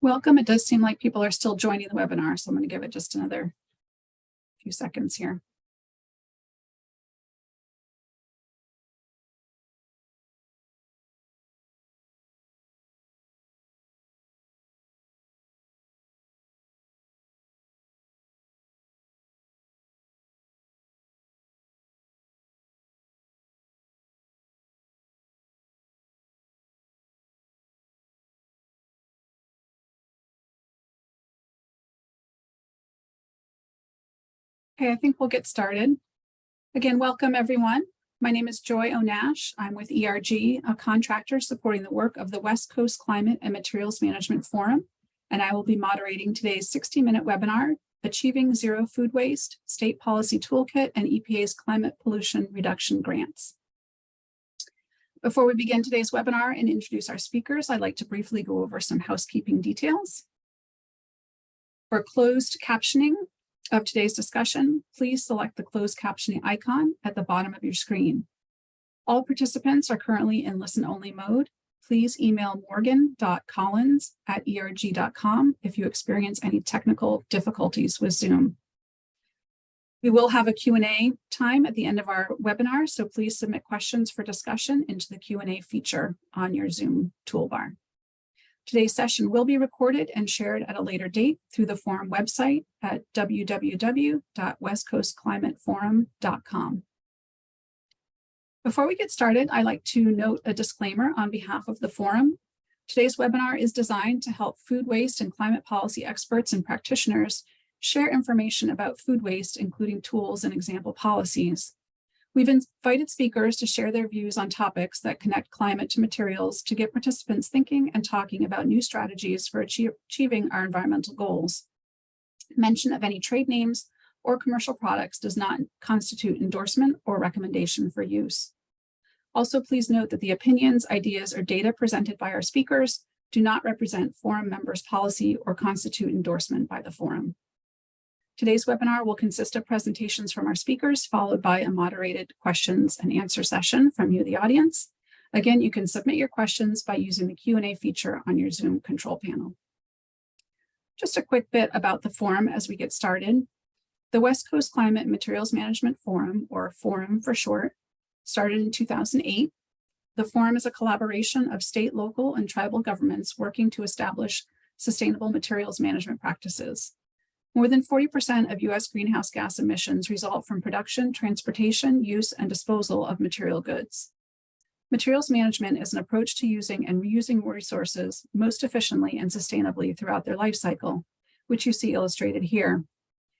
Welcome. It does seem like people are still joining the webinar, so I'm going to give it just another few seconds here. Okay, I think we'll get started. Again, welcome everyone. My name is Joy O'Nash. I'm with ERG, a contractor supporting the work of the West Coast Climate and Materials Management Forum, and I will be moderating today's 60-minute webinar, Achieving Zero Food Waste, State Policy Toolkit, and EPA's Climate Pollution Reduction Grants. Before we begin today's webinar and introduce our speakers, I'd like to briefly go over some housekeeping details. For closed captioning of today's discussion, please select the closed captioning icon at the bottom of your screen. All participants are currently in listen-only mode. Please email morgan.collins@erg.com if you experience any technical difficulties with Zoom. We will have a Q&A time at the end of our webinar, so please submit questions for discussion into the Q&A feature on your Zoom toolbar. Today's session will be recorded and shared at a later date through the forum website at www.westcoastclimateforum.com. Before we get started, I'd like to note a disclaimer on behalf of the forum. Today's webinar is designed to help food waste and climate policy experts and practitioners share information about food waste, including tools and example policies. We've invited speakers to share their views on topics that connect climate to materials to get participants thinking and talking about new strategies for achieving our environmental goals. Mention of any trade names or commercial products does not constitute endorsement or recommendation for use. Also, please note that the opinions, ideas, or data presented by our speakers do not represent forum members' policy or constitute endorsement by the forum. Today's webinar will consist of presentations from our speakers, followed by a moderated questions and answer session from you, the audience. Again, you can submit your questions by using the Q&A feature on your Zoom control panel. Just a quick bit about the forum as we get started. The West Coast Climate and Materials Management Forum, or Forum for short, started in 2008. The forum is a collaboration of state, local, and tribal governments working to establish sustainable materials management practices. More than 40% of U.S. greenhouse gas emissions result from production, transportation, use, and disposal of material goods. Materials management is an approach to using and reusing resources most efficiently and sustainably throughout their life cycle, which you see illustrated here.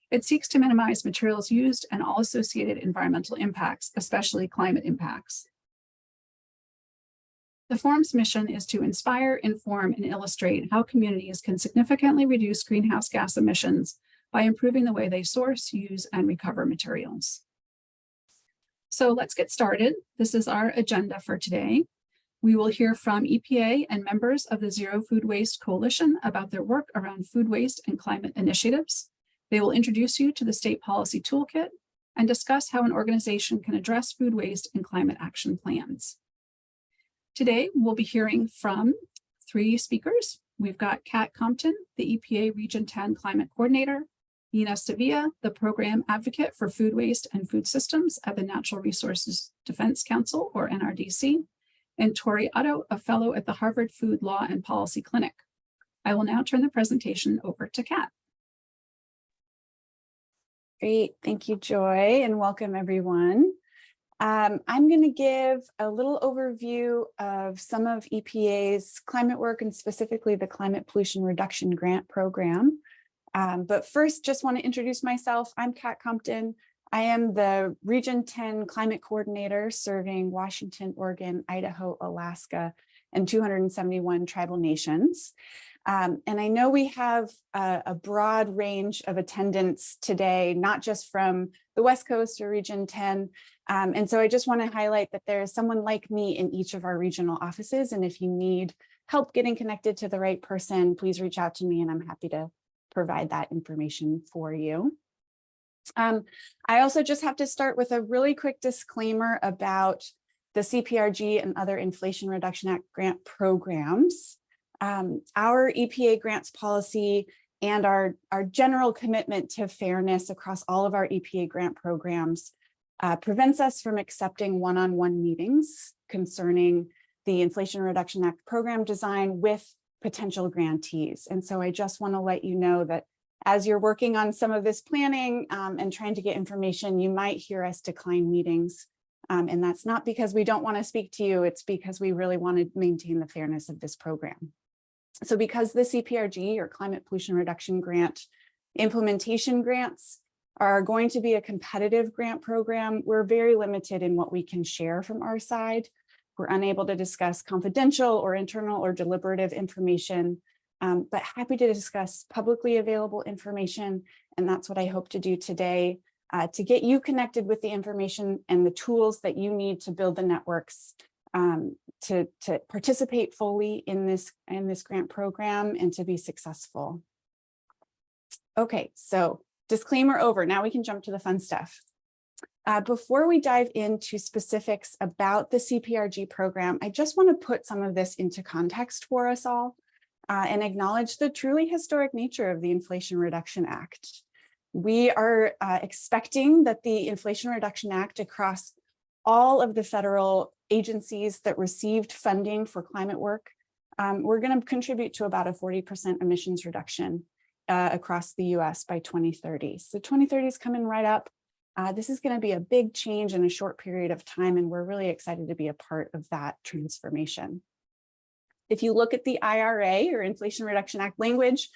It seeks to minimize materials used and all associated environmental impacts, especially climate impacts. The forum's mission is to inspire, inform, and illustrate how communities can significantly reduce greenhouse gas emissions by improving the way they source, use, and recover materials. So let's get started. This is our agenda for today. We will hear from EPA and members of the Zero Food Waste Coalition about their work around food waste and climate initiatives. They will introduce you to the State Policy Toolkit and discuss how an organization can address food waste and climate action plans. Today, we'll be hearing from three speakers. We've got Kat Compton, the EPA Region 10 Climate Coordinator, Nina Sevilla, the Program Advocate for Food Waste and Food Systems at the Natural Resources Defense Council, or NRDC, and Tori Otto, a Fellow at the Harvard Food Law and Policy Clinic. I will now turn the presentation over to Kat. Great, thank you, Joy, and welcome everyone. I'm going to give a little overview of some of EPA's climate work and specifically the Climate Pollution Reduction Grant Program. But first, just want to introduce myself. I'm Kat Compton. I am the Region 10 Climate Coordinator serving Washington, Oregon, Idaho, Alaska, and 271 tribal nations. And I know we have a broad range of attendance today, not just from the West Coast or Region 10. And so I just want to highlight that there is someone like me in each of our regional offices. And if you need help getting connected to the right person, please reach out to me and I'm happy to provide that information for you. I also just have to start with a really quick disclaimer about the CPRG and other Inflation Reduction Act grant programs. Our EPA grants policy and our general commitment to fairness across all of our EPA grant programs prevents us from accepting one-on-one meetings concerning the Inflation Reduction Act program design with potential grantees. And so I just want to let you know that as you're working on some of this planning and trying to get information, you might hear us decline meetings. And that's not because we don't want to speak to you, it's because we really want to maintain the fairness of this program. So because the CPRG, or Climate Pollution Reduction Grant implementation grants, are going to be a competitive grant program, we're very limited in what we can share from our side. We're unable to discuss confidential or internal or deliberative information, but happy to discuss publicly available information. And that's what I hope to do today to get you connected with the information and the tools that you need to build the networks to participate fully in this grant program and to be successful. Okay, so disclaimer over. Now we can jump to the fun stuff. Before we dive into specifics about the CPRG program, I just want to put some of this into context for us all and acknowledge the truly historic nature of the Inflation Reduction Act. We are expecting that the Inflation Reduction Act across all of the federal agencies that received funding for climate work, we're going to contribute to about a 40% emissions reduction across the US by 2030. So 2030 is coming right up. This is going to be a big change in a short period of time, and we're really excited to be a part of that transformation. If you look at the IRA, or Inflation Reduction Act language,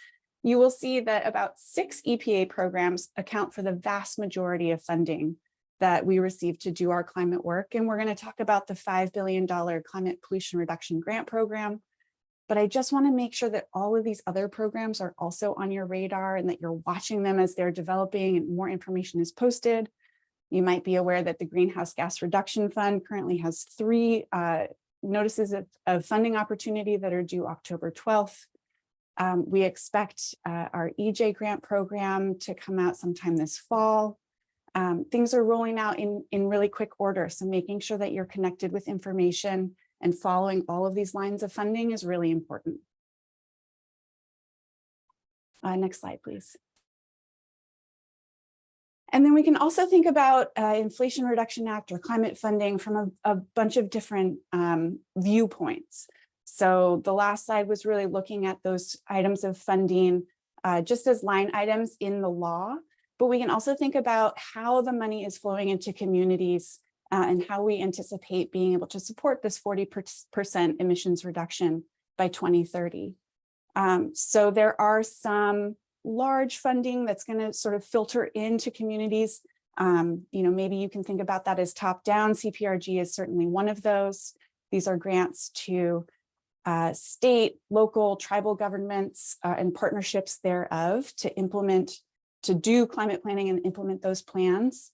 you will see that about 6 EPA programs account for the vast majority of funding that we receive to do our climate work. And we're going to talk about the $5 billion Climate Pollution Reduction Grant Program. But I just want to make sure that all of these other programs are also on your radar and that you're watching them as they're developing and more information is posted. You might be aware that the Greenhouse Gas Reduction Fund currently has 3 notices of funding opportunity that are due October 12th. We expect our EJ grant program to come out sometime this fall. Things are rolling out in really quick order, so making sure that you're connected with information and following all of these lines of funding is really important. Next slide, please. And then we can also think about Inflation Reduction Act or climate funding from a bunch of different viewpoints. So the last slide was really looking at those items of funding just as line items in the law, but we can also think about how the money is flowing into communities and how we anticipate being able to support this 40% emissions reduction by 2030. So there are some large funding that's going to sort of filter into communities. Maybe you can think about that as top down. CPRG is certainly one of those. These are grants to state, local, tribal governments and partnerships thereof to do climate planning and implement those plans.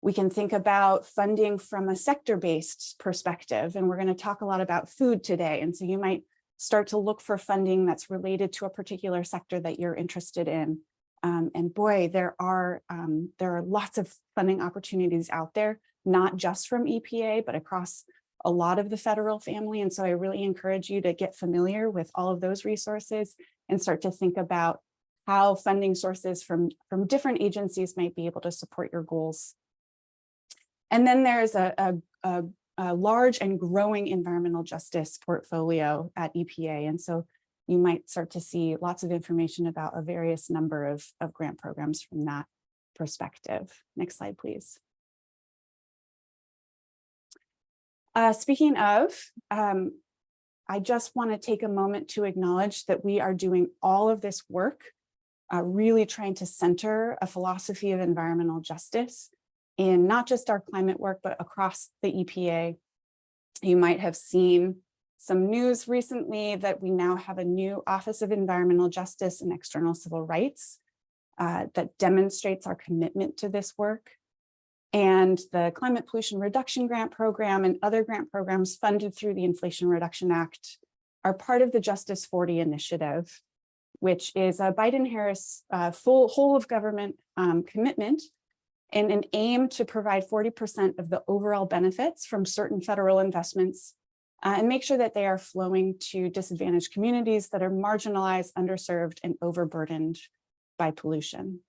We can think about funding from a sector-based perspective, and we're going to talk a lot about food today. And so you might start to look for funding that's related to a particular sector that you're interested in. And boy, there are lots of funding opportunities out there, not just from EPA, but across a lot of the federal family. And so I really encourage you to get familiar with all of those resources and start to think about how funding sources from different agencies might be able to support your goals. And then there's a large and growing environmental justice portfolio at EPA. And so you might start to see lots of information about a various number of grant programs from that perspective. Next slide, please. Speaking of, I just want to take a moment to acknowledge that we are doing all of this work, really trying to center a philosophy of environmental justice in not just our climate work, but across the EPA. You might have seen some news recently that we now have a new Office of Environmental Justice and External Civil Rights that demonstrates our commitment to this work. And the Climate Pollution Reduction Grant Program and other grant programs funded through the Inflation Reduction Act are part of the Justice 40 initiative, which is a Biden-Harris full whole of government commitment and an aim to provide 40% of the overall benefits from certain federal investments and make sure that they are flowing to disadvantaged communities that are marginalized, underserved, and overburdened by pollution.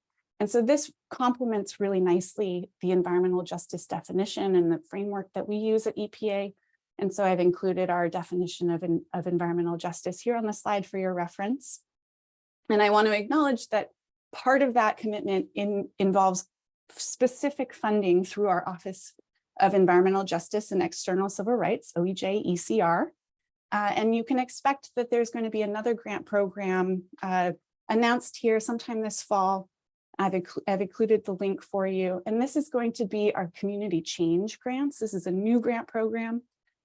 And so this complements really nicely the environmental justice definition and the framework that we use at EPA. And so I've included our definition of environmental justice here on the slide for your reference. And I want to acknowledge that part of that commitment involves specific funding through our Office of Environmental Justice and External Civil Rights, OEJ ECR. And you can expect that there's going to be another grant program announced here sometime this fall. I've included the link for you. And this is going to be our community change grants. This is a new grant program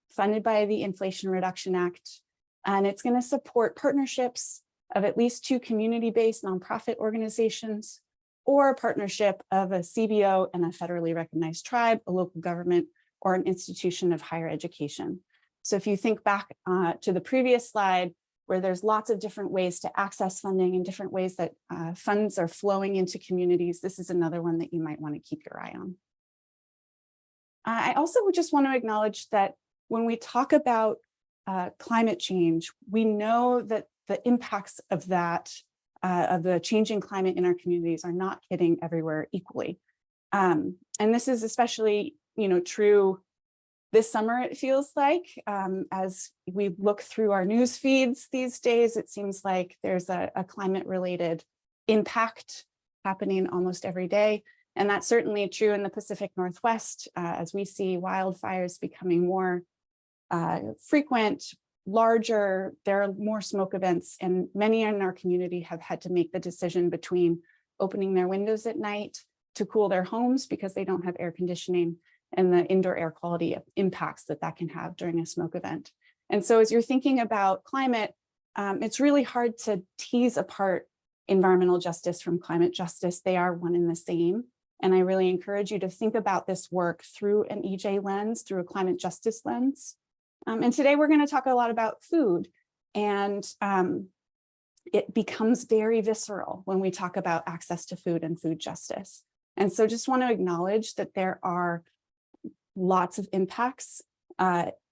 funded by the Inflation Reduction Act. And it's going to support partnerships of at least 2 community-based nonprofit organizations, or a partnership of a CBO and a federally recognized tribe, a local government, or an institution of higher education. So if you think back to the previous slide, where there's lots of different ways to access funding and different ways that funds are flowing into communities, this is another one that you might want to keep your eye on. I also would just want to acknowledge that when we talk about climate change, we know that the impacts of that, of the changing climate in our communities, are not hitting everywhere equally. And this is especially, true this summer, it feels like. As we look through our news feeds these days, it seems like there's a climate-related impact happening almost every day. And that's certainly true in the Pacific Northwest, as we see wildfires becoming more frequent, larger. There are more smoke events, and many in our community have had to make the decision between opening their windows at night to cool their homes because they don't have air conditioning, and the indoor air quality impacts that can have during a smoke event. And so as you're thinking about climate, it's really hard to tease apart environmental justice from climate justice. They are one and the same. And I really encourage you to think about this work through an EJ lens, through a climate justice lens. And today we're going to talk a lot about food, and it becomes very visceral when we talk about access to food and food justice. And so just want to acknowledge that there are lots of impacts,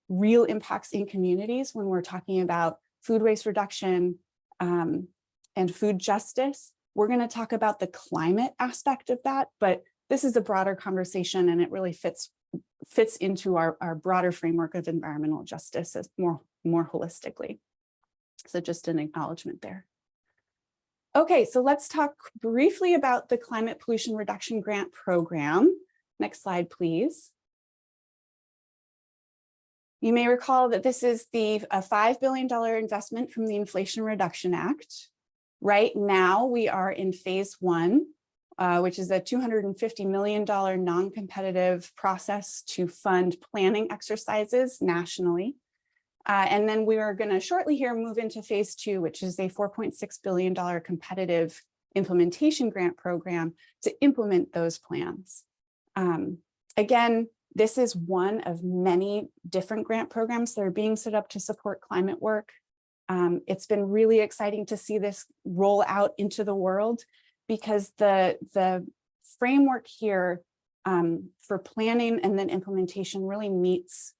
real impacts in communities when we're talking about food waste reduction and food justice. We're going to talk about the climate aspect of that, but this is a broader conversation, and it really fits into our broader framework of environmental justice as more holistically. So just an acknowledgement there. Okay, so let's talk briefly about the Climate Pollution Reduction Grant Program. Next slide, please. You may recall that this is a $5 billion investment from the Inflation Reduction Act. Right now, we are in phase 1, which is a $250 million non-competitive process to fund planning exercises nationally. And then we are going to shortly here move into phase 2, which is a $4.6 billion competitive implementation grant program to implement those plans. Again, this is one of many different grant programs that are being set up to support climate work. It's been really exciting to see this roll out into the world, because the framework here for planning and then implementation really meets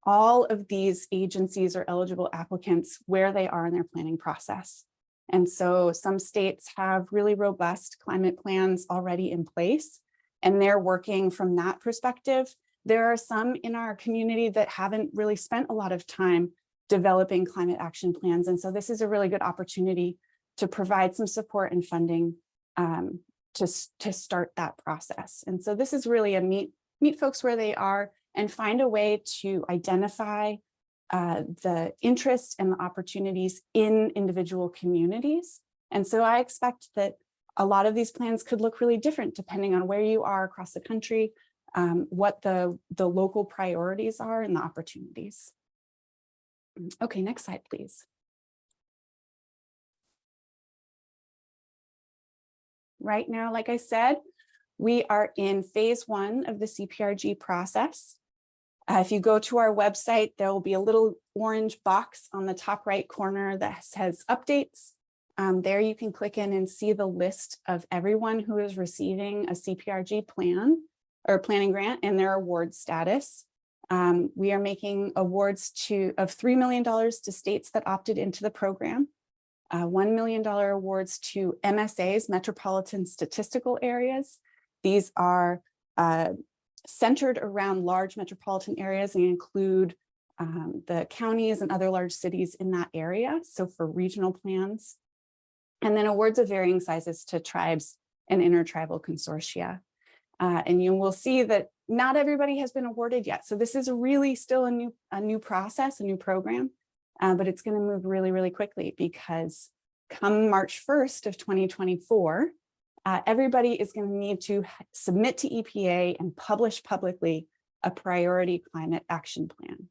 all of these agencies or eligible applicants where they are in their planning process. And so some states have really robust climate plans already in place, and they're working from that perspective. There are some in our community that haven't really spent a lot of time developing climate action plans. And so this is a really good opportunity to provide some support and funding to start that process. And so this is really a meet folks where they are and find a way to identify the interests and the opportunities in individual communities. And so I expect that a lot of these plans could look really different depending on where you are across the country, what the local priorities are and the opportunities. Okay, next slide, please. Right now, like I said, we are in phase 1 of the CPRG process. If you go to our website, there will be a little orange box on the top right corner that says updates. There you can click in and see the list of everyone who is receiving a CPRG plan or planning grant and their award status. We are making awards of $3 million to states that opted into the program, $1 million awards to MSAs, metropolitan statistical areas. These are centered around large metropolitan areas and include the counties and other large cities in that area, so for regional plans. And then awards of varying sizes to tribes and intertribal consortia. And you will see that not everybody has been awarded yet. So this is really still a new process, a new program, but it's going to move really, really quickly because come March 1st of 2024, everybody is going to need to submit to EPA and publish publicly a priority climate action plan.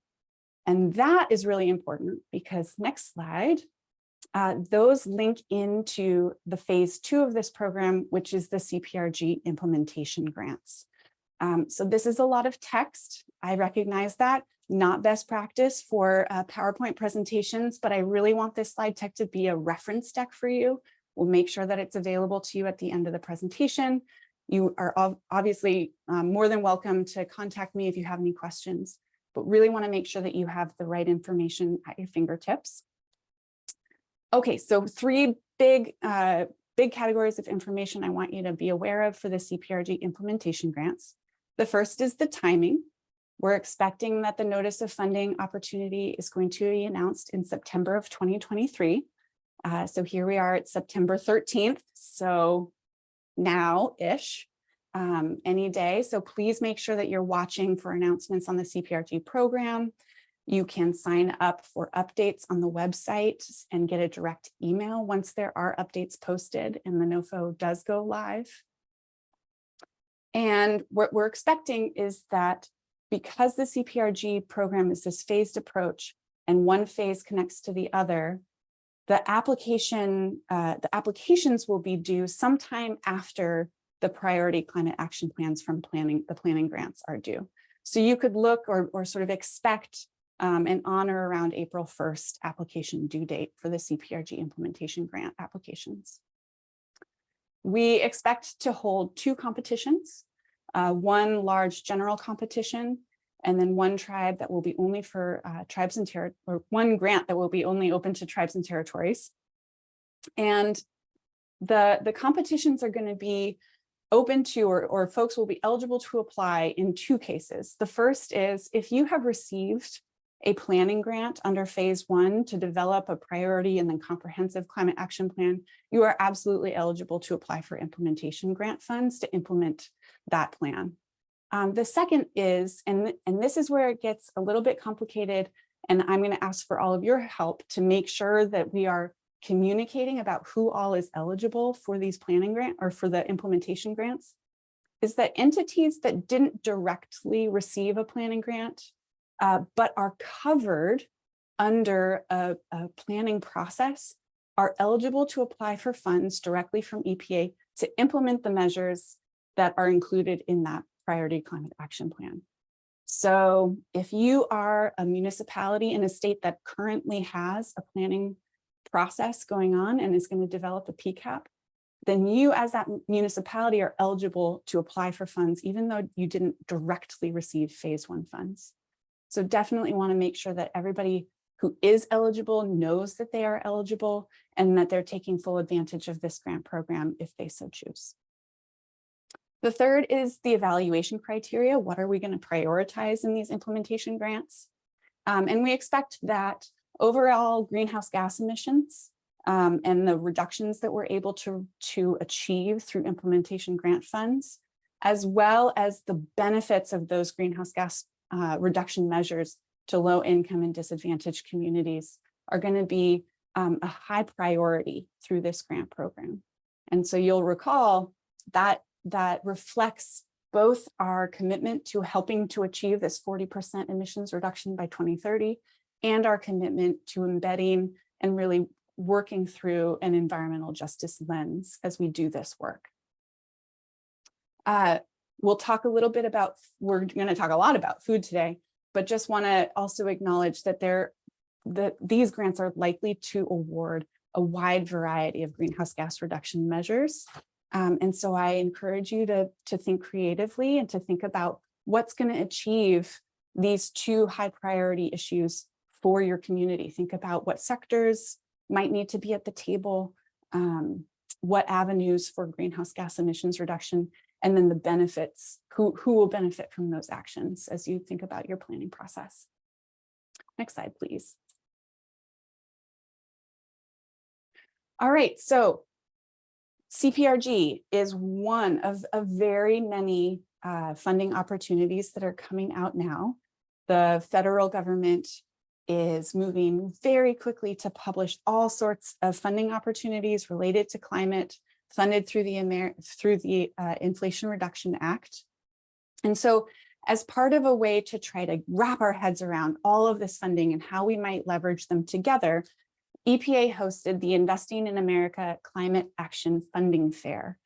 And that is really important because next slide, those link into the phase 2 of this program, which is the CPRG implementation grants. So this is a lot of text. I recognize that, not best practice for PowerPoint presentations, but I really want this slide deck to be a reference deck for you. We'll make sure that it's available to you at the end of the presentation. You are obviously more than welcome to contact me if you have any questions, but really want to make sure that you have the right information at your fingertips. Okay, so 3 big categories of information I want you to be aware of for the CPRG implementation grants. The first is the timing. We're expecting that the notice of funding opportunity is going to be announced in September of 2023. So here we are at September 13th, so now-ish, any day. So please make sure that you're watching for announcements on the CPRG program. You can sign up for updates on the website and get a direct email once there are updates posted and the NOFO does go live. And what we're expecting is that because the CPRG program is this phased approach and one phase connects to the other, the applications will be due sometime after the priority climate action plans from the planning grants are due. So you could look or sort of expect an on or around April 1st application due date for the CPRG implementation grant applications. We expect to hold 2 competitions, one large general competition, and then one tribe that will be only for tribes and territories, or one grant that will be only open to tribes and territories. And the competitions are going to be open to, or folks will be eligible to apply in 2 cases. The first is if you have received a planning grant under phase 1 to develop a priority and then comprehensive climate action plan, you are absolutely eligible to apply for implementation grant funds to implement that plan. The second is, and this is where it gets a little bit complicated, and I'm going to ask for all of your help to make sure that we are communicating about who all is eligible for these planning grant or for the implementation grants, is that entities that didn't directly receive a planning grant but are covered under a planning process are eligible to apply for funds directly from EPA to implement the measures that are included in that priority climate action plan. So if you are a municipality in a state that currently has a planning process going on and is going to develop a PCAP, then you as that municipality are eligible to apply for funds even though you didn't directly receive phase 1 funds. So definitely want to make sure that everybody who is eligible knows that they are eligible and that they're taking full advantage of this grant program if they so choose. The third is the evaluation criteria. What are we going to prioritize in these implementation grants? And we expect that overall greenhouse gas emissions and the reductions that we're able to achieve through implementation grant funds, as well as the benefits of those greenhouse gas reduction measures to low income and disadvantaged communities are going to be a high priority through this grant program. And so you'll recall that reflects both our commitment to helping to achieve this 40% emissions reduction by 2030 and our commitment to embedding and really working through an environmental justice lens as we do this work. We'll talk a little bit about, we're going to talk a lot about food today, but just want to also acknowledge that these grants are likely to award a wide variety of greenhouse gas reduction measures. And so I encourage you to think creatively and to think about what's going to achieve these 2 high priority issues for your community. Think about what sectors might need to be at the table, what avenues for greenhouse gas emissions reduction, and then the benefits, who will benefit from those actions as you think about your planning process. Next slide, please. All right, so CPRG is one of very many funding opportunities that are coming out now. The federal government is moving very quickly to publish all sorts of funding opportunities related to climate, funded through the Inflation Reduction Act. And so as part of a way to try to wrap our heads around all of this funding and how we might leverage them together, EPA hosted the Investing in America Climate Action Funding Fair.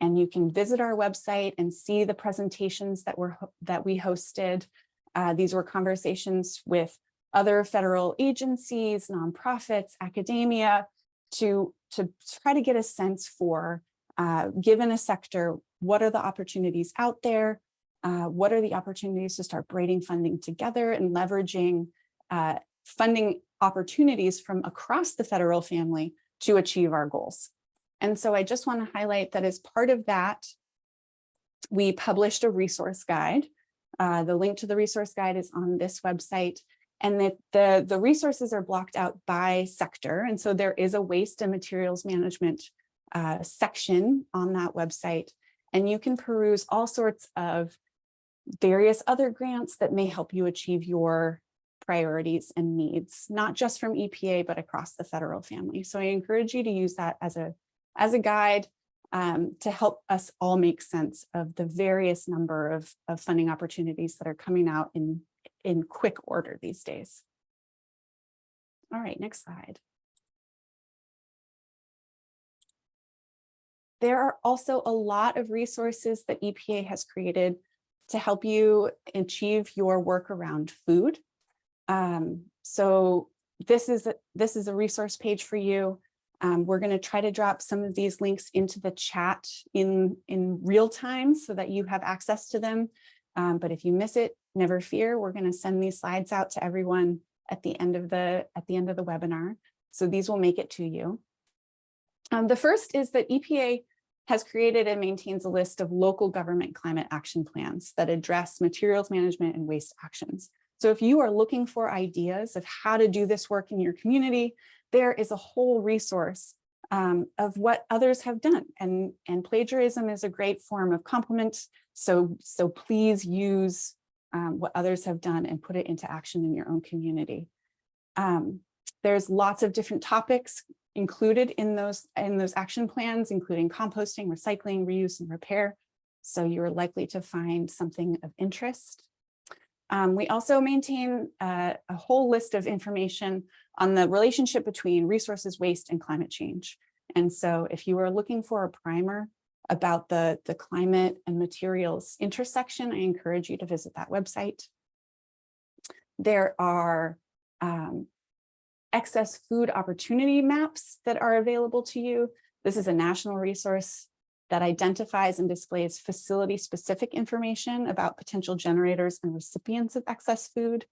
And you can visit our website and see the presentations that we hosted. These were conversations with other federal agencies, nonprofits, academia, to try to get a sense for, given a sector, what are the opportunities out there? What are the opportunities to start braiding funding together and leveraging funding opportunities from across the federal family to achieve our goals? And so I just want to highlight that as part of that, we published a resource guide. The link to the resource guide is on this website, and that the resources are blocked out by sector. And so there is a waste and materials management section on that website, and you can peruse all sorts of various other grants that may help you achieve your priorities and needs, not just from EPA, but across the federal family. So I encourage you to use that as a guide to help us all make sense of the various number of funding opportunities that are coming out in quick order these days. All right, next slide. There are also a lot of resources that EPA has created to help you achieve your work around food. So this is a resource page for you. We're going to try to drop some of these links into the chat in real time so that you have access to them. But if you miss it, never fear. We're going to send these slides out to everyone at the end of the webinar. So these will make it to you. The first is that EPA has created and maintains a list of local government climate action plans that address materials management and waste actions. So if you are looking for ideas of how to do this work in your community, there is a whole resource of what others have done. And plagiarism is a great form of compliment. So please use what others have done and put it into action in your own community. There's lots of different topics included in those action plans, including composting, recycling, reuse, and repair. So you're likely to find something of interest. We also maintain a whole list of information on the relationship between resources, waste, and climate change. And so if you are looking for a primer about the climate and materials intersection, I encourage you to visit that website. There are excess food opportunity maps that are available to you. This is a national resource that identifies and displays facility-specific information about potential generators and recipients of excess food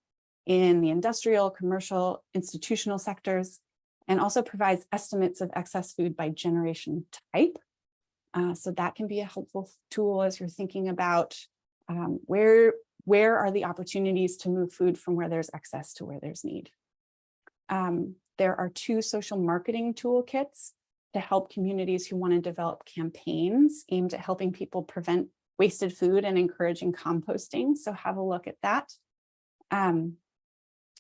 in the industrial, commercial, institutional sectors, and also provides estimates of excess food by generation type. So that can be a helpful tool as you're thinking about where are the opportunities to move food from where there's excess to where there's need. There are 2 social marketing toolkits to help communities who want to develop campaigns aimed at helping people prevent wasted food and encouraging composting. So have a look at that. And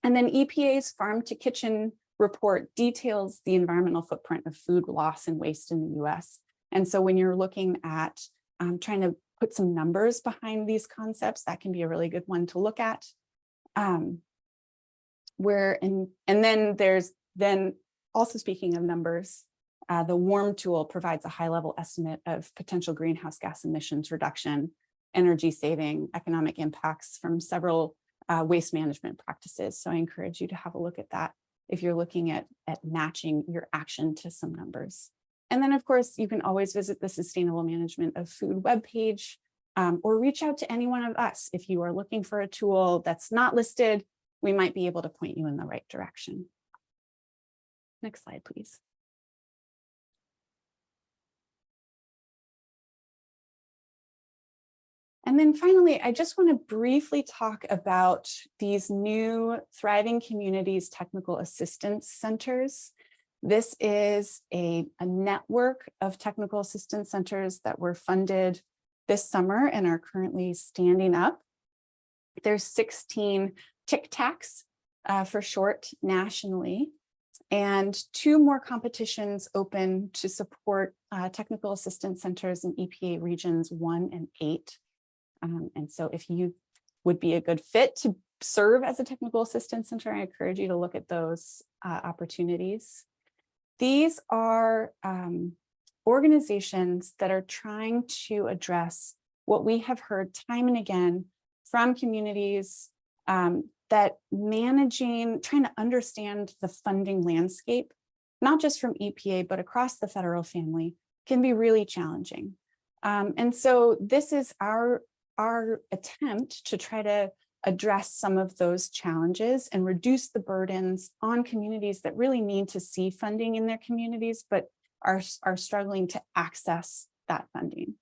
then EPA's Farm to Kitchen report details the environmental footprint of food loss and waste in the US. And so when you're looking at trying to put some numbers behind these concepts, that can be a really good one to look at. And then also speaking of numbers, the WARM tool provides a high-level estimate of potential greenhouse gas emissions reduction, energy saving, economic impacts from several waste management practices. So I encourage you to have a look at that if you're looking at matching your action to some numbers. And then, of course, you can always visit the Sustainable Management of Food webpage or reach out to any one of us. If you are looking for a tool that's not listed, we might be able to point you in the right direction. Next slide, please. And then finally, I just want to briefly talk about these new Thriving Communities Technical Assistance Centers. This is a network of technical assistance centers that were funded this summer and are currently standing up. There's 16 TICTACs for short nationally, and 2 more competitions open to support technical assistance centers in EPA regions 1 and 8. And so if you would be a good fit to serve as a technical assistance center, I encourage you to look at those opportunities. These are organizations that are trying to address what we have heard time and again from communities, that trying to understand the funding landscape, not just from EPA, but across the federal family, can be really challenging. And so this is our attempt to try to address some of those challenges and reduce the burdens on communities that really need to see funding in their communities, but are struggling to access that funding.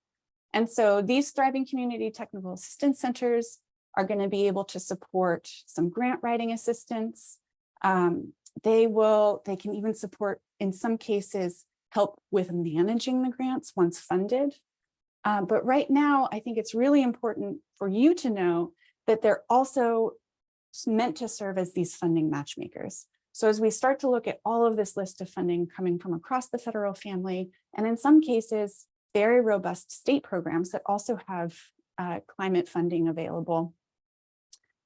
And so these Thriving Community Technical Assistance Centers are going to be able to support some grant writing assistance. They can even support, in some cases, help with managing the grants once funded. But right now, I think it's really important for you to know that they're also meant to serve as these funding matchmakers. So as we start to look at all of this list of funding coming from across the federal family, and in some cases, very robust state programs that also have climate funding available,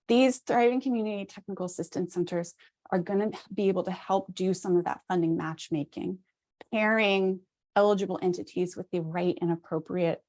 these Thriving Community Technical Assistance Centers are going to be able to help do some of that funding matchmaking, pairing eligible entities with the right and appropriate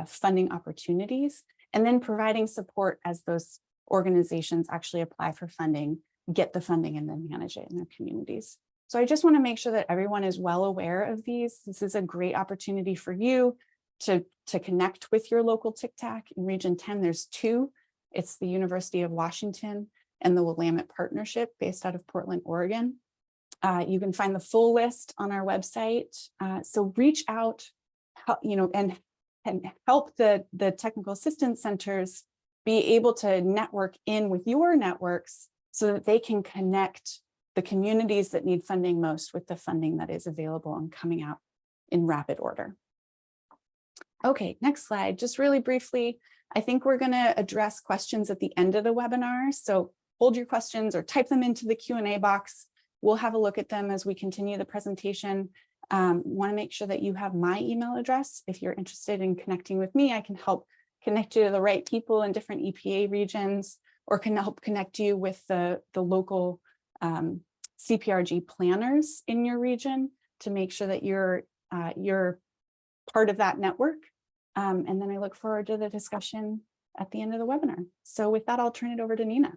funding opportunities, and then providing support as those organizations actually apply for funding, get the funding, and then manage it in their communities. So I just want to make sure that everyone is well aware of these. This is a great opportunity for you to connect with your local TICTAC. In Region 10, there's 2. It's the University of Washington and the Willamette Partnership based out of Portland, Oregon. You can find the full list on our website. So reach out, and help the technical assistance centers be able to network in with your networks so that they can connect the communities that need funding most with the funding that is available and coming out in rapid order. Okay, next slide. Just really briefly, I think we're going to address questions at the end of the webinar. So hold your questions or type them into the Q&A box. We'll have a look at them as we continue the presentation. Want to make sure that you have my email address. If you're interested in connecting with me, I can help connect you to the right people in different EPA regions, or can help connect you with the local CPRG planners in your region to make sure that you're part of that network. And then I look forward to the discussion at the end of the webinar. So with that, I'll turn it over to Nina.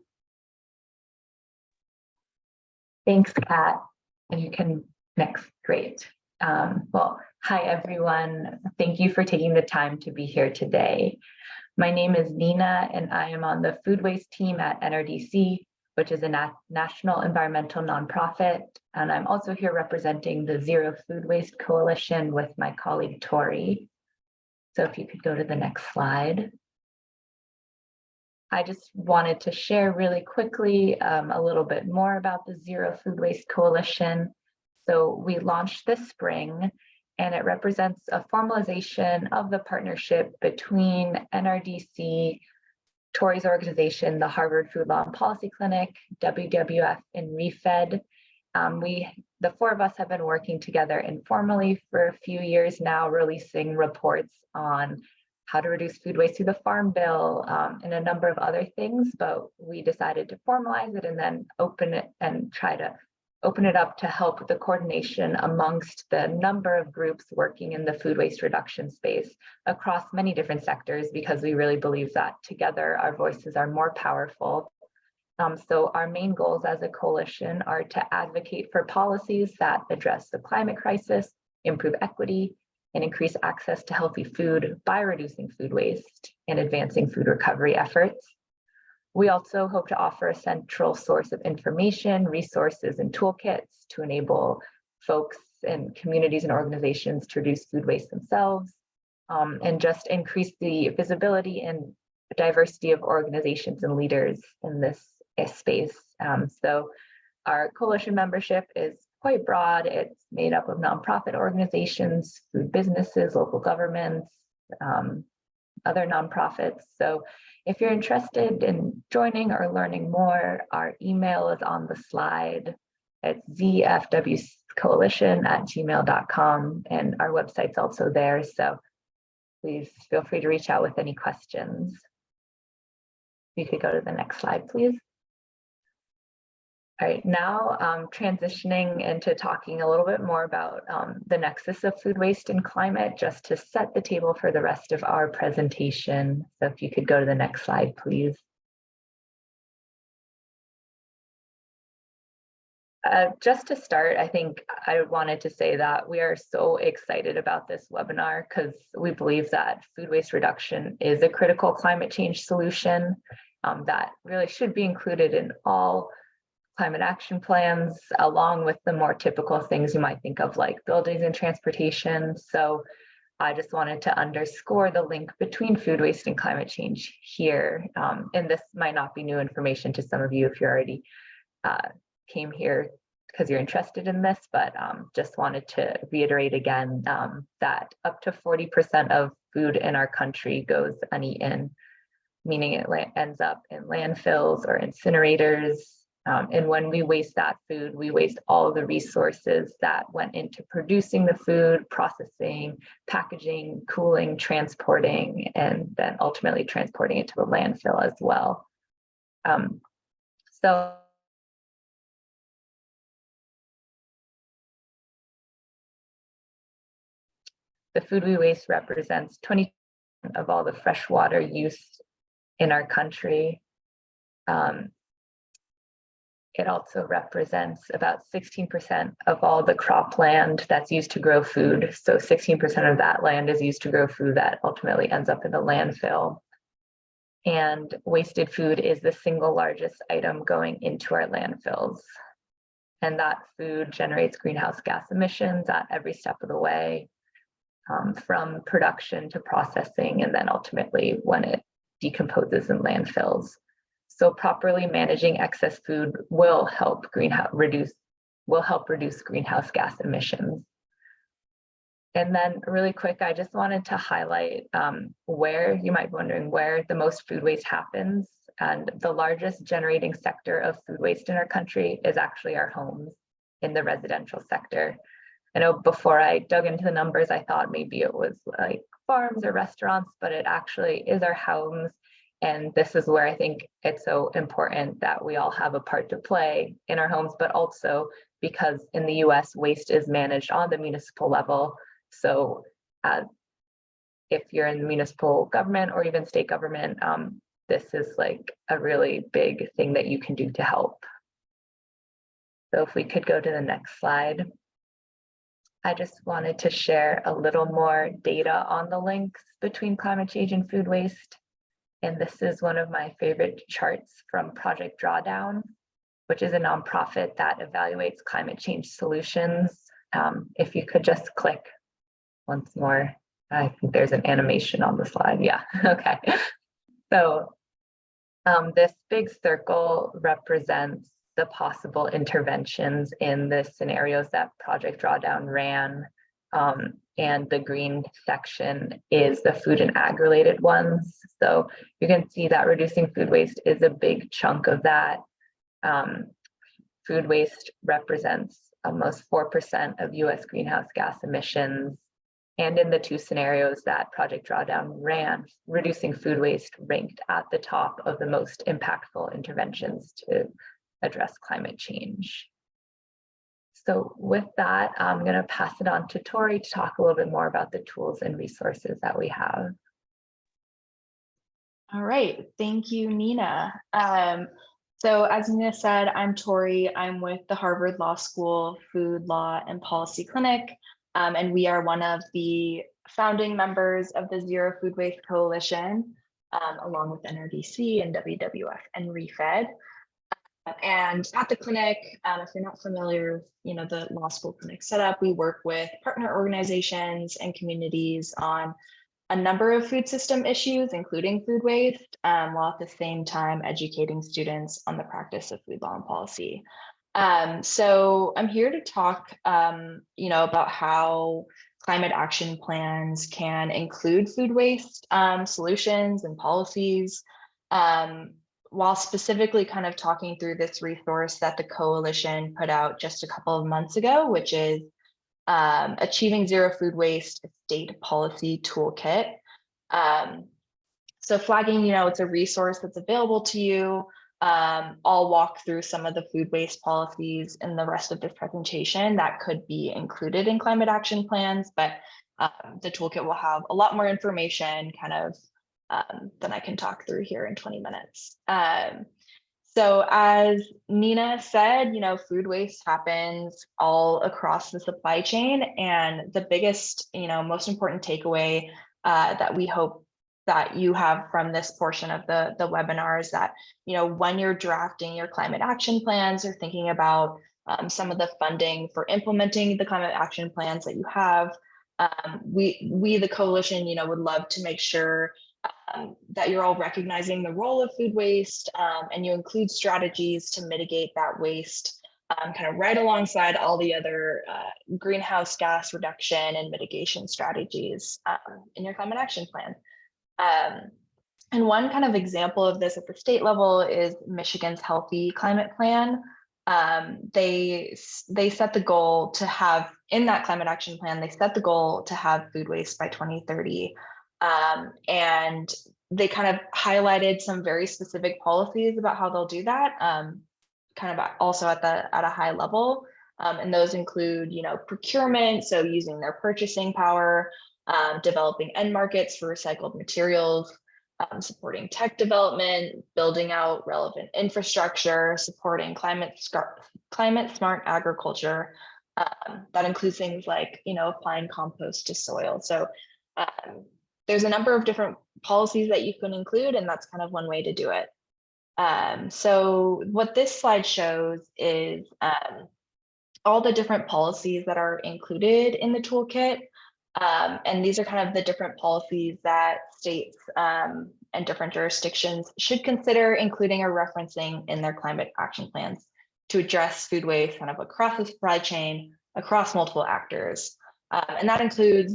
Thanks, Kat. And you can next, great. Well, hi, everyone. Thank you for taking the time to be here today. My name is Nina, and I am on the food waste team at NRDC, which is a national environmental nonprofit. And I'm also here representing the Zero Food Waste Coalition with my colleague, Tori. So if you could go to the next slide. I just wanted to share really quickly a little bit more about the Zero Food Waste Coalition. So we launched this spring, and it represents a formalization of the partnership between NRDC, Tori's organization, the Harvard Food Law and Policy Clinic, WWF, and ReFed. The 4 of us have been working together informally for a few years now, releasing reports on how to reduce food waste through the Farm Bill, and a number of other things, but we decided to formalize it and then open it and try to open it up to help with the coordination amongst the number of groups working in the food waste reduction space across many different sectors, because we really believe that together our voices are more powerful. So our main goals as a coalition are to advocate for policies that address the climate crisis, improve equity, and increase access to healthy food by reducing food waste and advancing food recovery efforts. We also hope to offer a central source of information, resources, and toolkits to enable folks and communities and organizations to reduce food waste themselves, and just increase the visibility and diversity of organizations and leaders in this space. So our coalition membership is quite broad. It's made up of nonprofit organizations, food businesses, local governments, other nonprofits. So if you're interested in joining or learning more, our email is on the slide. It's zfwcoalition@gmail.com, and our website's also there. So please feel free to reach out with any questions. You could go to the next slide, please. All right, now transitioning into talking a little bit more about the nexus of food waste and climate, just to set the table for the rest of our presentation. So if you could go to the next slide, please. Just to start, I think I wanted to say that we are so excited about this webinar because we believe that food waste reduction is a critical climate change solution that really should be included in all climate action plans, along with the more typical things you might think of like buildings and transportation. So I just wanted to underscore the link between food waste and climate change here. And this might not be new information to some of you if you already came here because you're interested in this, but just wanted to reiterate again that up to 40% of food in our country goes uneaten, meaning it ends up in landfills or incinerators. And when we waste that food, we waste all the resources that went into producing the food, processing, packaging, cooling, transporting, and then ultimately transporting it to the landfill as well. So the food we waste represents 20% of all the fresh water use in our country. It also represents about 16% of all the cropland that's used to grow food. So 16% of that land is used to grow food that ultimately ends up in the landfill. And wasted food is the single largest item going into our landfills. And that food generates greenhouse gas emissions at every step of the way, from production to processing, and then ultimately when it decomposes in landfills. So properly managing excess food will help reduce greenhouse gas emissions. And then really quick, I just wanted to highlight where you might be wondering where the most food waste happens. And the largest generating sector of food waste in our country is actually our homes in the residential sector. I know before I dug into the numbers, I thought maybe it was like farms or restaurants, but it actually is our homes. And this is where I think it's so important that we all have a part to play in our homes, but also because in the US, waste is managed on the municipal level. So if you're in the municipal government or even state government, this is like a really big thing that you can do to help. So if we could go to the next slide. I just wanted to share a little more data on the links between climate change and food waste. And this is one of my favorite charts from Project Drawdown, which is a nonprofit that evaluates climate change solutions. If you could just click once more. I think there's an animation on the slide. Yeah, okay. So this big circle represents the possible interventions in the scenarios that Project Drawdown ran. And the green section is the food and ag-related ones. So you can see that reducing food waste is a big chunk of that. Food waste represents almost 4% of US greenhouse gas emissions. And in the two scenarios that Project Drawdown ran, reducing food waste ranked at the top of the most impactful interventions to address climate change. So with that, I'm going to pass it on to Tori to talk a little bit more about the tools and resources that we have. All right, thank you, Nina. So as Nina said, I'm Tori. I'm with the Harvard Law School Food Law and Policy Clinic. And we are one of the founding members of the Zero Food Waste Coalition, along with NRDC and WWF and ReFed. And at the clinic, if you're not familiar with the law school clinic setup, we work with partner organizations and communities on a number of food system issues, including food waste, while at the same time educating students on the practice of food law and policy. So I'm here to talk about how climate action plans can include food waste solutions and policies, while specifically kind of talking through this resource that the coalition put out just a couple of months ago, which is Achieving Zero Food Waste, State Policy Toolkit. So flagging, it's a resource that's available to you. I'll walk through some of the food waste policies in the rest of this presentation that could be included in climate action plans, but the toolkit will have a lot more information kind of than I can talk through here in 20 minutes. So as Nina said, food waste happens all across the supply chain, and the biggest, most important takeaway that we hope that you have from this portion of the webinar is that, when you're drafting your climate action plans or thinking about some of the funding for implementing the climate action plans that you have, we the coalition, would love to make sure that you're all recognizing the role of food waste, and you include strategies to mitigate that waste, kind of right alongside all the other greenhouse gas reduction and mitigation strategies in your climate action plan. And one kind of example of this at the state level is Michigan's Healthy Climate Plan. They set the goal to have, in that climate action plan, they set the goal to have food waste by 2030. And they kind of highlighted some very specific policies about how they'll do that, kind of also at a high level. And those include, procurement, so using their purchasing power, developing end markets for recycled materials, supporting tech development, building out relevant infrastructure, supporting climate smart agriculture. That includes things like, applying compost to soil. So there's a number of different policies that you can include, and that's kind of one way to do it. So what this slide shows is all the different policies that are included in the toolkit. And these are kind of the different policies that states and different jurisdictions should consider including or referencing in their climate action plans to address food waste kind of across the supply chain, across multiple actors. And that includes,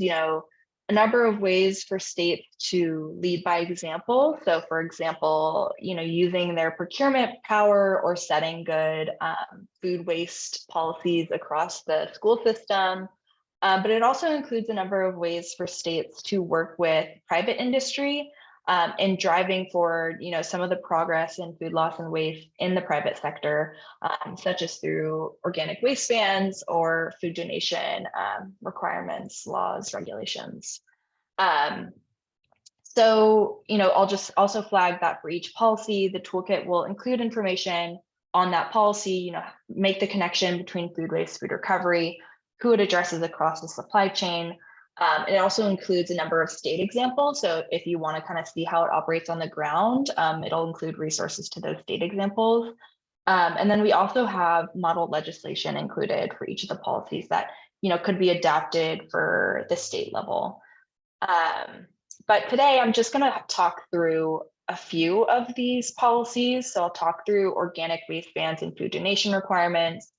a number of ways for states to lead by example. So for example, using their procurement power or setting good food waste policies across the school system. But it also includes a number of ways for states to work with private industry in driving forward, some of the progress in food loss and waste in the private sector, such as through organic waste bans or food donation requirements, laws, regulations. So, I'll just also flag that for each policy, the toolkit will include information on that policy, make the connection between food waste, food recovery, who it addresses across the supply chain. It also includes a number of state examples. So if you want to kind of see how it operates on the ground, it'll include resources to those state examples. And then we also have model legislation included for each of the policies that, could be adapted for the state level. But today I'm just going to talk through a few of these policies. So I'll talk through organic waste bans and food donation requirements,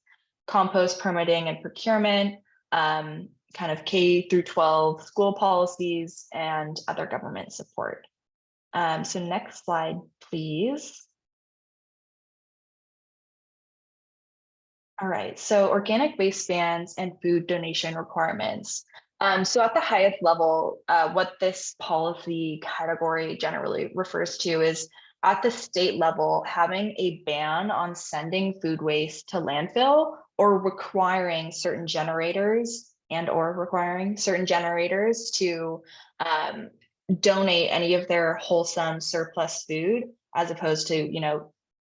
compost permitting and procurement, kind of K through 12 school policies, and other government support. So next slide, please. All right, so organic waste bans and food donation requirements. So at the highest level, what this policy category generally refers to is at the state level, having a ban on sending food waste to landfill or requiring certain generators to donate any of their wholesome surplus food, as opposed to,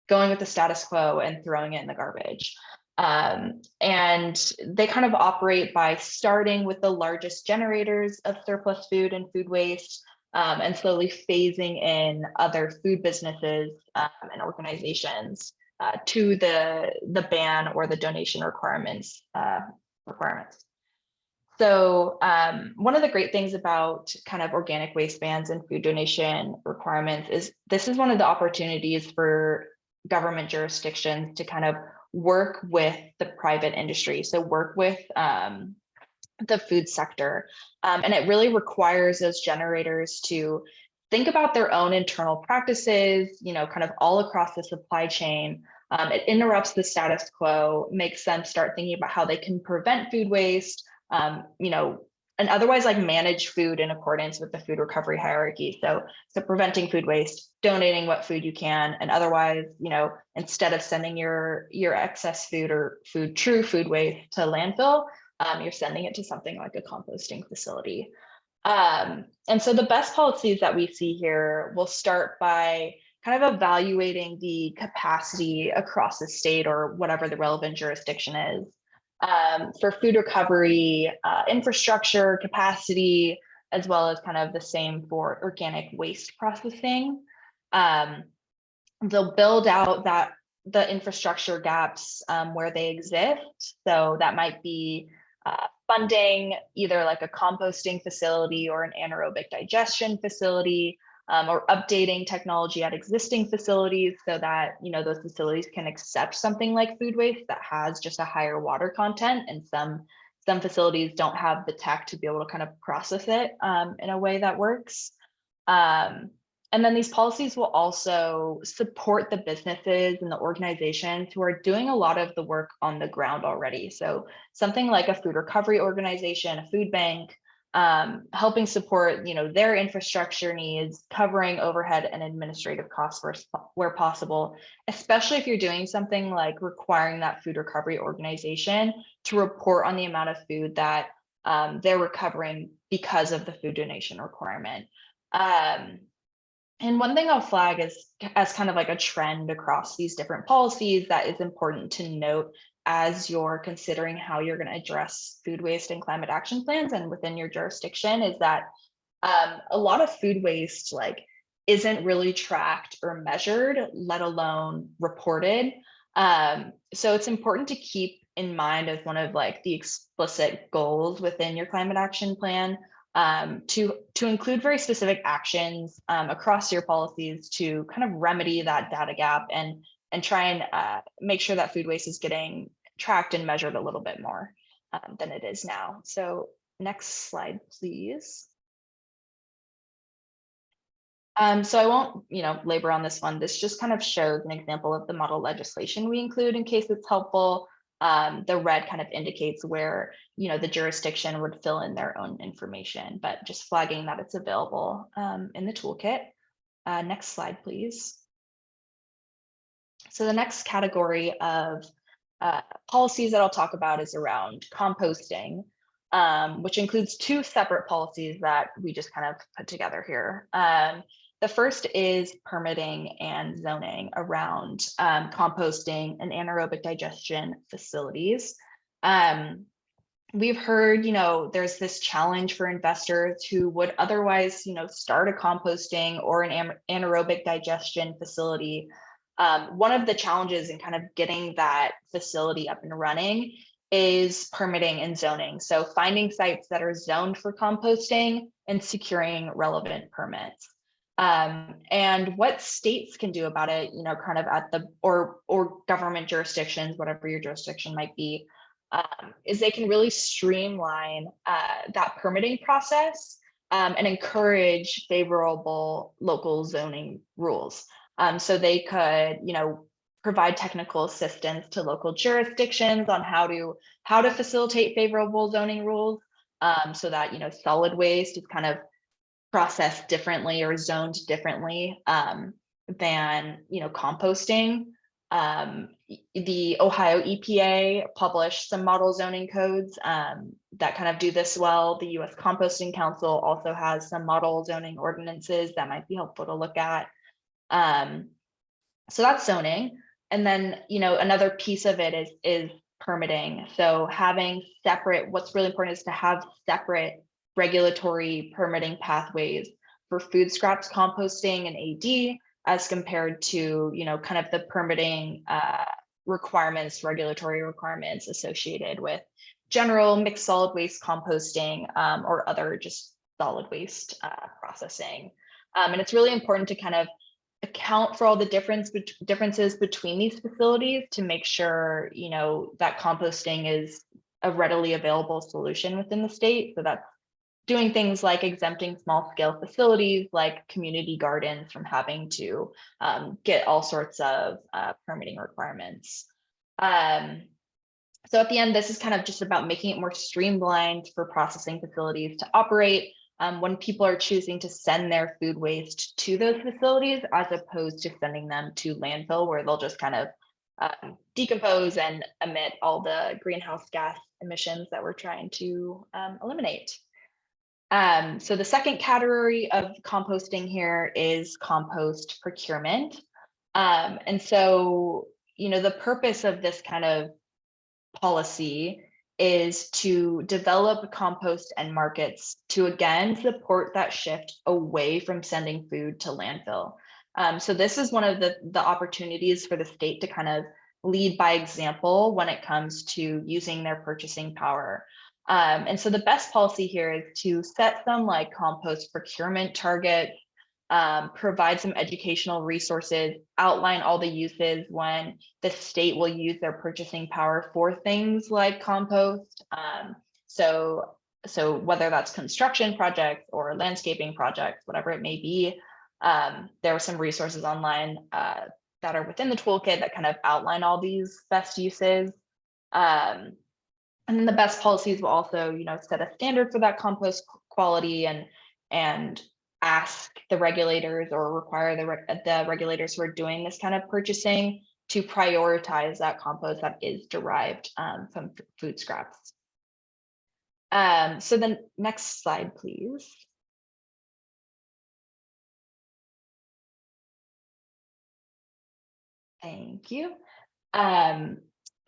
going with the status quo and throwing it in the garbage. And they kind of operate by starting with the largest generators of surplus food and food waste, and slowly phasing in other food businesses and organizations to the ban or the donation requirements. So one of the great things about kind of organic waste bans and food donation requirements is this is one of the opportunities for government jurisdictions to kind of work with the private industry. So work with the food sector. And it really requires those generators to think about their own internal practices, kind of all across the supply chain. It interrupts the status quo, makes them start thinking about how they can prevent food waste, and otherwise like manage food in accordance with the food recovery hierarchy. So preventing food waste, donating what food you can, and otherwise, instead of sending your excess food or true food waste to landfill, you're sending it to something like a composting facility. And so the best policies that we see here will start by kind of evaluating the capacity across the state or whatever the relevant jurisdiction is. For food recovery, infrastructure, capacity, as well as kind of the same for organic waste processing. They'll build out the infrastructure gaps where they exist. So that might be funding either like a composting facility or an anaerobic digestion facility, or updating technology at existing facilities so that those facilities can accept something like food waste that has just a higher water content, and some facilities don't have the tech to be able to kind of process it in a way that works. And then these policies will also support the businesses and the organizations who are doing a lot of the work on the ground already. So something like a food recovery organization, a food bank, helping support their infrastructure needs, covering overhead and administrative costs where possible, especially if you're doing something like requiring that food recovery organization to report on the amount of food that they're recovering because of the food donation requirement. And one thing I'll flag as kind of like a trend across these different policies that is important to note as you're considering how you're going to address food waste and climate action plans and within your jurisdiction is that a lot of food waste isn't really tracked or measured, let alone reported. So it's important to keep in mind as one of the explicit goals within your climate action plan, to include very specific actions across your policies to kind of remedy that data gap and try and make sure that food waste is getting tracked and measured a little bit more than it is now. So next slide, please. So I won't, labor on this one. This just kind of shows an example of the model legislation we include in case it's helpful. The red kind of indicates where, the jurisdiction would fill in their own information, but just flagging that it's available in the toolkit. Next slide, please. So the next category of policies that I'll talk about is around composting, which includes two separate policies that we just kind of put together here. The first is permitting and zoning around composting and anaerobic digestion facilities. We've heard, there's this challenge for investors who would otherwise, start a composting or an anaerobic digestion facility. One of the challenges in kind of getting that facility up and running is permitting and zoning. So finding sites that are zoned for composting and securing relevant permits. And what states can do about it, kind of at the, or government jurisdictions, whatever your jurisdiction might be, is they can really streamline that permitting process and encourage favorable local zoning rules. So they could, provide technical assistance to local jurisdictions on how to facilitate favorable zoning rules, so that solid waste is kind of processed differently or zoned differently than composting. The Ohio EPA published some model zoning codes that kind of do this well. The US Composting Council also has some model zoning ordinances that might be helpful to look at. So that's zoning. And then, another piece of it is permitting. So having separate, what's really important is to have separate regulatory permitting pathways for food scraps composting and AD as compared to, kind of the permitting requirements, regulatory requirements associated with general mixed solid waste composting or other just solid waste processing. And it's really important to kind of account for all the differences between these facilities to make sure, that composting is a readily available solution within the state. So that's doing things like exempting small scale facilities like community gardens from having to get all sorts of permitting requirements. So at the end, this is kind of just about making it more streamlined for processing facilities to operate when people are choosing to send their food waste to those facilities, as opposed to sending them to landfill, where they'll just kind of decompose and emit all the greenhouse gas emissions that we're trying to eliminate. So the second category of composting here is compost procurement. And so, the purpose of this kind of policy is to develop compost end markets to again support that shift away from sending food to landfill. So this is one of the opportunities for the state to kind of lead by example when it comes to using their purchasing power. And so the best policy here is to set some like compost procurement targets, provide some educational resources, outline all the uses when the state will use their purchasing power for things like compost. So whether that's construction projects or landscaping projects, whatever it may be, there are some resources online that are within the toolkit that kind of outline all these best uses. And then the best policies will also, set a standard for that compost quality and ask the regulators or require the regulators who are doing this kind of purchasing to prioritize that compost that is derived from food scraps. So then next slide, please. Thank you.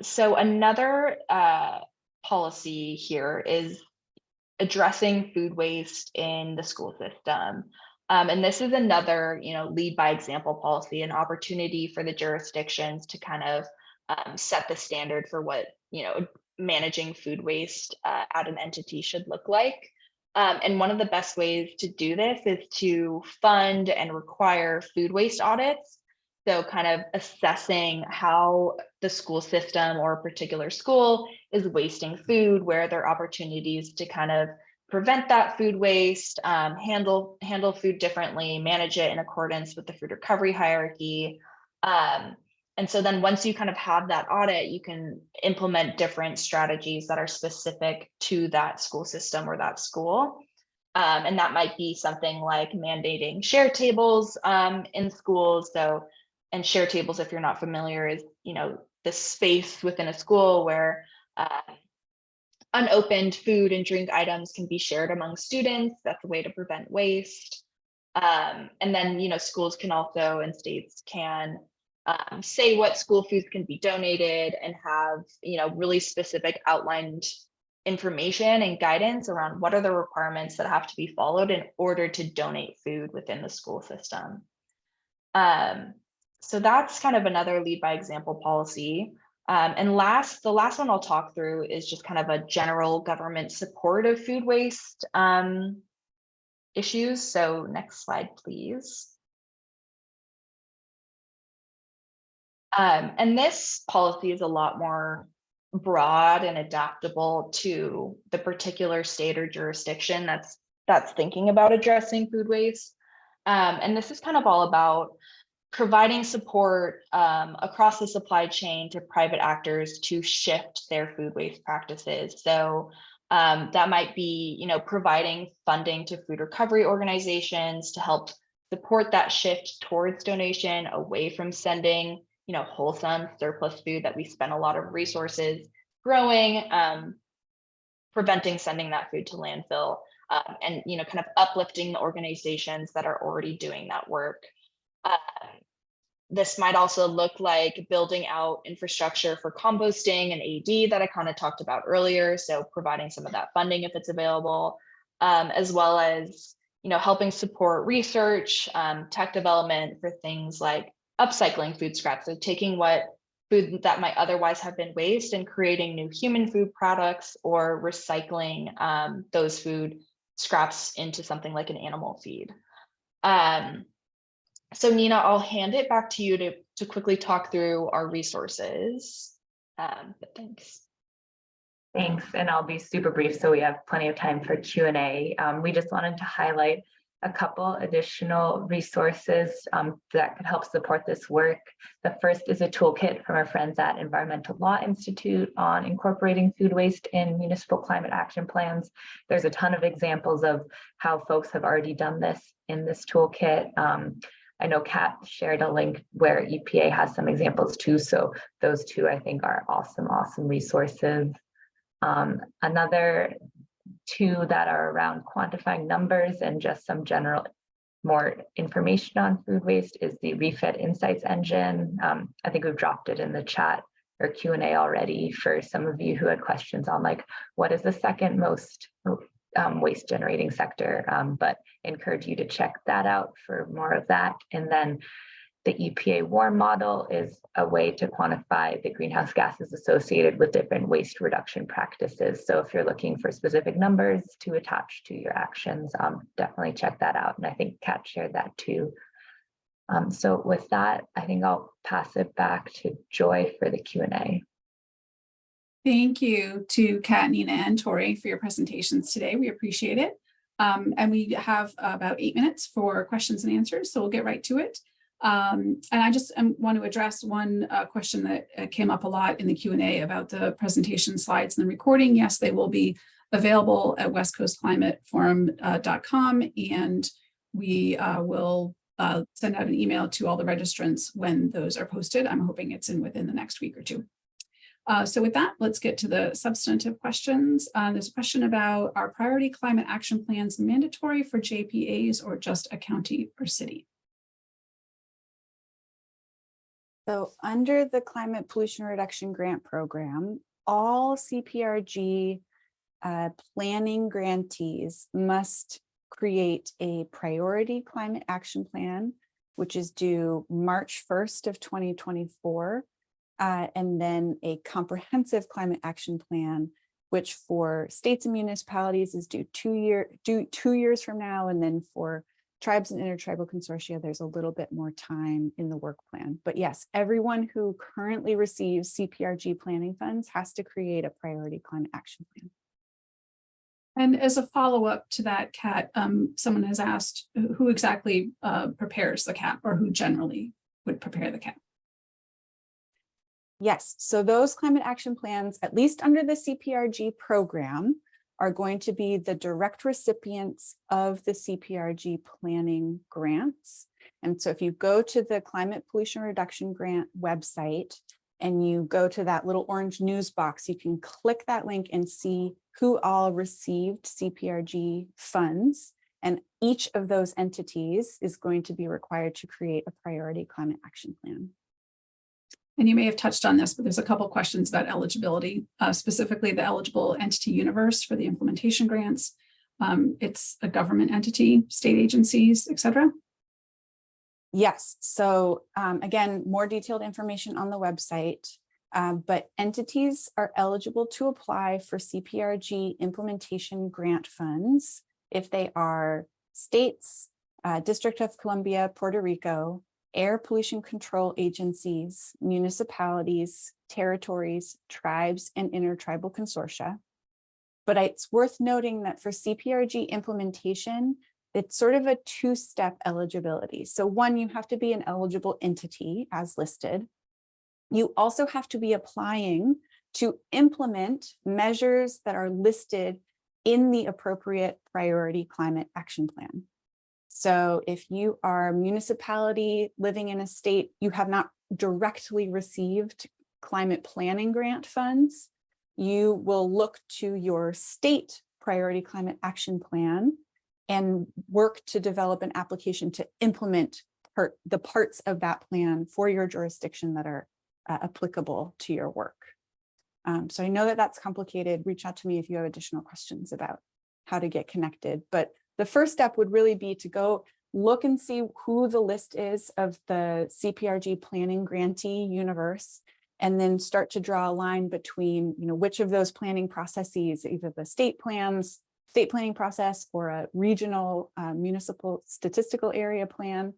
So another policy here is addressing food waste in the school system. And this is another, lead by example policy, an opportunity for the jurisdictions to kind of set the standard for what, managing food waste at an entity should look like. And one of the best ways to do this is to fund and require food waste audits. So kind of assessing how the school system or a particular school is wasting food, where are there opportunities to kind of prevent that food waste, handle food differently, manage it in accordance with the food recovery hierarchy. And so then once you kind of have that audit, you can implement different strategies that are specific to that school system or that school. And that might be something like mandating share tables in schools. And share tables, if you're not familiar, is the space within a school where unopened food and drink items can be shared among students. That's a way to prevent waste. And then schools can also, and states can say what school foods can be donated and have really specific outlined information and guidance around what are the requirements that have to be followed in order to donate food within the school system. So that's kind of another lead by example policy. And the last one I'll talk through is just kind of a general government support of food waste issues. So next slide, please. And this policy is a lot more broad and adaptable to the particular state or jurisdiction that's thinking about addressing food waste. And this is kind of all about providing support across the supply chain to private actors to shift their food waste practices. So that might be, providing funding to food recovery organizations to help support that shift towards donation away from sending, wholesome surplus food that we spend a lot of resources growing, preventing sending that food to landfill, and, kind of uplifting the organizations that are already doing that work. This might also look like building out infrastructure for composting and AD that I kind of talked about earlier. So providing some of that funding if it's available, as well as, helping support research, tech development for things like upcycling food scraps. So taking what food that might otherwise have been waste and creating new human food products, or recycling those food scraps into something like an animal feed. So Nina, I'll hand it back to you to quickly talk through our resources. But thanks. Thanks, and I'll be super brief so we have plenty of time for Q&A. We just wanted to highlight a couple additional resources that could help support this work. The first is a toolkit from our friends at Environmental Law Institute on incorporating food waste in municipal climate action plans. There's a ton of examples of how folks have already done this in this toolkit. I know Kat shared a link where EPA has some examples too, so those two I think are awesome resources. Another two that are around quantifying numbers and just some general more information on food waste is the Refit Insights engine. I think we've dropped it in the chat or Q&A already for some of you who had questions on like, what is the second most waste generating sector, but encourage you to check that out for more of that. And then the EPA WARM model is a way to quantify the greenhouse gases associated with different waste reduction practices. So if you're looking for specific numbers to attach to your actions, definitely check that out. And I think Kat shared that too. So with that, I think I'll pass it back to Joy for the Q&A. Thank you to Kat, Nina, and Tori for your presentations today. We appreciate it. And we have about 8 minutes for questions and answers, so we'll get right to it. And I just want to address one question that came up a lot in the Q&A about the presentation slides and the recording. Yes, they will be available at westcoastclimateforum.com, and we will send out an email to all the registrants when those are posted. I'm hoping it's within the next week or two. So with that, let's get to the substantive questions. There's a question about, are priority climate action plans mandatory for JPAs or just a county or city? So under the Climate Pollution Reduction Grant Program, all CPRG planning grantees must create a priority climate action plan, which is due March 1st of 2024. And then a comprehensive climate action plan, which for states and municipalities is due 2 years from now. And then for tribes and intertribal consortia, there's a little bit more time in the work plan. But yes, everyone who currently receives CPRG planning funds has to create a priority climate action plan. And as a follow-up to that, Kat, someone has asked who exactly prepares the CAP, or who generally would prepare the CAP? Yes, so those climate action plans, at least under the CPRG program, are going to be the direct recipients of the CPRG planning grants. And so if you go to the Climate Pollution Reduction Grant website and you go to that little orange news box, you can click that link and see who all received CPRG funds. And each of those entities is going to be required to create a priority climate action plan. And you may have touched on this, but there's a couple questions about eligibility, specifically the eligible entity universe for the implementation grants. It's a government entity, state agencies, et cetera. Yes, so again, more detailed information on the website, but entities are eligible to apply for CPRG implementation grant funds if they are states, District of Columbia, Puerto Rico, air pollution control agencies, municipalities, territories, tribes, and intertribal consortia. But it's worth noting that for CPRG implementation, it's sort of a two-step eligibility. So one, you have to be an eligible entity as listed. You also have to be applying to implement measures that are listed in the appropriate priority climate action plan. So if you are a municipality living in a state, you have not directly received climate planning grant funds, you will look to your state priority climate action plan and work to develop an application to implement the parts of that plan for your jurisdiction that are applicable to your work. So I know that that's complicated. Reach out to me if you have additional questions about how to get connected. But the first step would really be to go look and see who the list is of the CPRG planning grantee universe, and then start to draw a line between, which of those planning processes, either the state planning process or a regional municipal statistical area plan,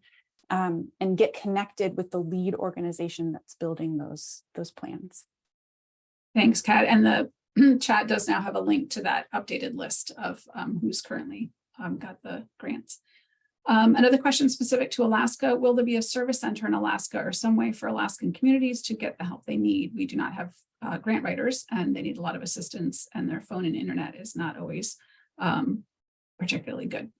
and get connected with the lead organization that's building those plans. Thanks, Kat. And the chat does now have a link to that updated list of who's currently got the grants. Another question specific to Alaska: will there be a service center in Alaska or some way for Alaskan communities to get the help they need? We do not have grant writers, and they need a lot of assistance, and their phone and internet is not always particularly good.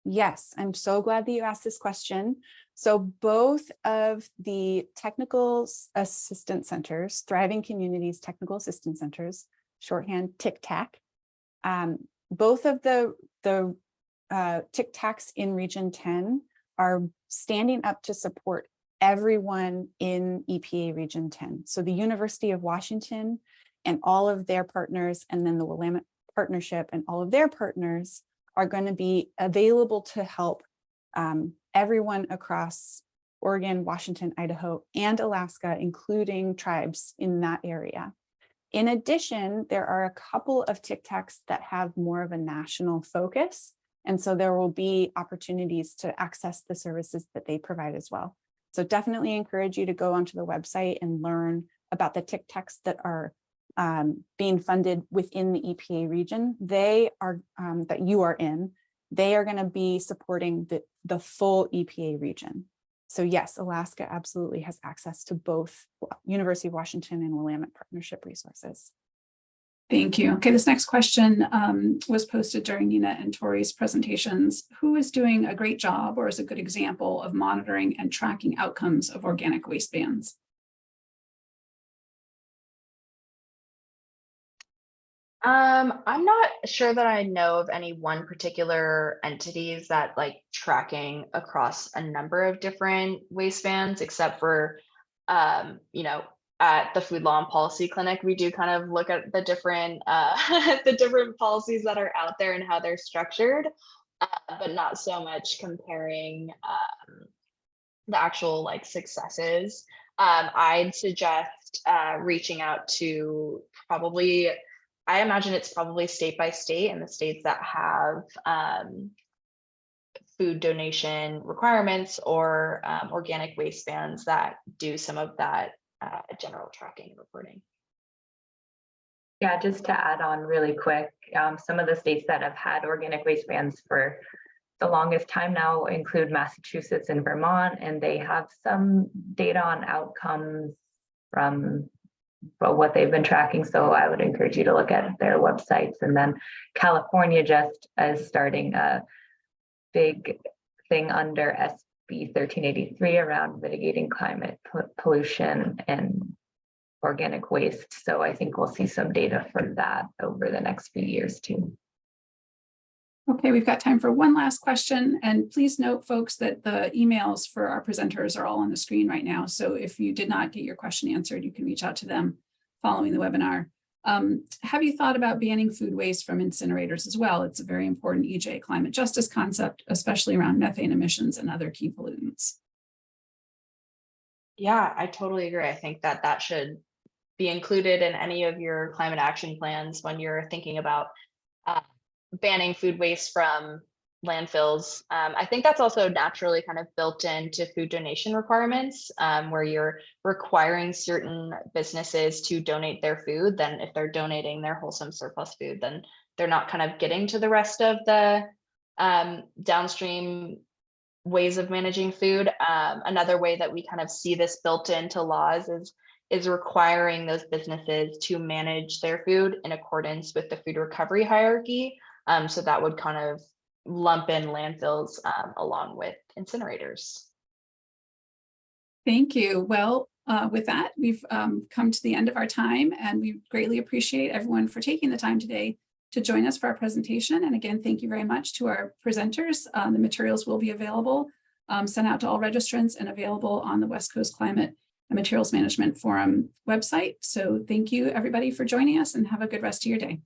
Yes, I'm so glad that you asked this question. So both of the technical assistance centers, Thriving Communities Technical Assistance Centers, shorthand TICTAC, both of the TICTACs in Region 10 are standing up to support everyone in EPA Region 10. So the University of Washington and all of their partners, and then the Willamette Partnership and all of their partners, are going to be available to help everyone across Oregon, Washington, Idaho, and Alaska, including tribes in that area. In addition, there are a couple of TICTACs that have more of a national focus, and so there will be opportunities to access the services that they provide as well. So definitely encourage you to go onto the website and learn about the TICTACs that are being funded within the EPA region. They are that you are in. They are going to be supporting the full EPA region. So yes, Alaska absolutely has access to both University of Washington and Willamette Partnership resources. Thank you. Okay, this next question was posted during Nina and Tori's presentations. Who is doing a great job or is a good example of monitoring and tracking outcomes of organic waste bans? I'm not sure that I know of any one particular entities that like tracking across a number of different waste bans, except for, at the Food Law and Policy Clinic, we do kind of look at the different the different policies that are out there and how they're structured, but not so much comparing the actual like successes. I'd suggest reaching out to probably, I imagine it's probably state by state, and the states that have food donation requirements or organic waste bans that do some of that general tracking and reporting. Yeah, just to add on really quick, some of the states that have had organic waste bans for the longest time now include Massachusetts and Vermont, and they have some data on outcomes from what they've been tracking. So I would encourage you to look at their websites. And then California just is starting a big thing under SB 1383 around mitigating climate pollution and organic waste. So I think we'll see some data from that over the next few years too. Okay, we've got time for one last question. And please note, folks, that the emails for our presenters are all on the screen right now. So if you did not get your question answered, you can reach out to them following the webinar. Have you thought about banning food waste from incinerators as well? It's a very important EJ climate justice concept, especially around methane emissions and other key pollutants. Yeah, I totally agree. I think that that should be included in any of your climate action plans when you're thinking about banning food waste from landfills. I think that's also naturally kind of built into food donation requirements, where you're requiring certain businesses to donate their food. Then if they're donating their wholesome surplus food, then they're not kind of getting to the rest of the downstream ways of managing food. Another way that we kind of see this built into laws is requiring those businesses to manage their food in accordance with the food recovery hierarchy. So that would kind of lump in landfills along with incinerators. Thank you. Well, with that, we've come to the end of our time, and we greatly appreciate everyone for taking the time today to join us for our presentation. And again, thank you very much to our presenters. The materials will be available sent out to all registrants and available on the West Coast Climate and Materials Management Forum website. So thank you everybody for joining us and have a good rest of your day.